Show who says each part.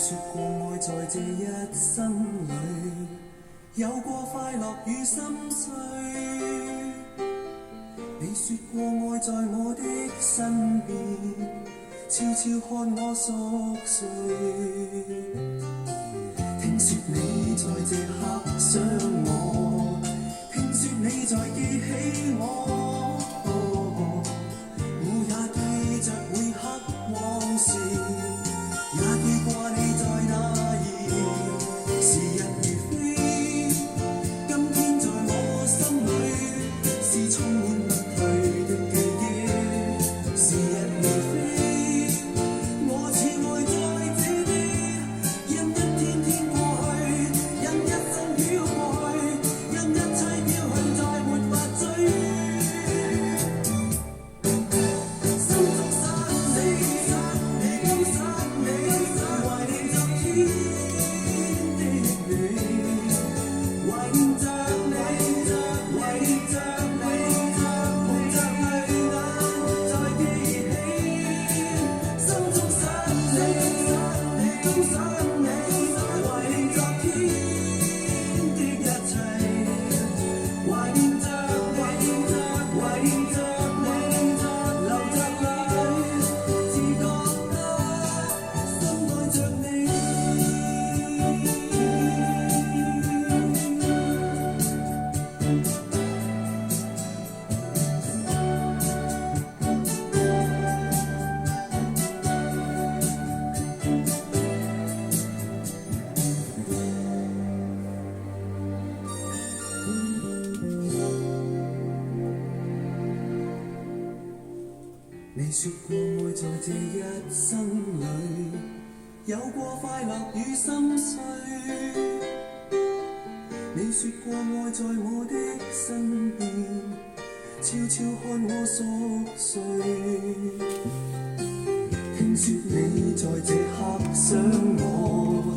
Speaker 1: 說過愛在這一生裏，有過快樂與心碎。你說過愛在我的身邊，悄悄看我熟睡。聽說你在這刻想我，聽說你在記起我。我也記着每刻往事，也記掛你在哪兒。時日如飛，今天在我心裏是充滿不退的記憶。時日如飛，我似愛在這地，任一天天過去，任一生飄過去，任一切飄去，再沒法追。你說過愛在這一生裏，有過快樂與心碎。你說過愛在我的身邊，悄悄看我熟睡。聽說你在這刻想我，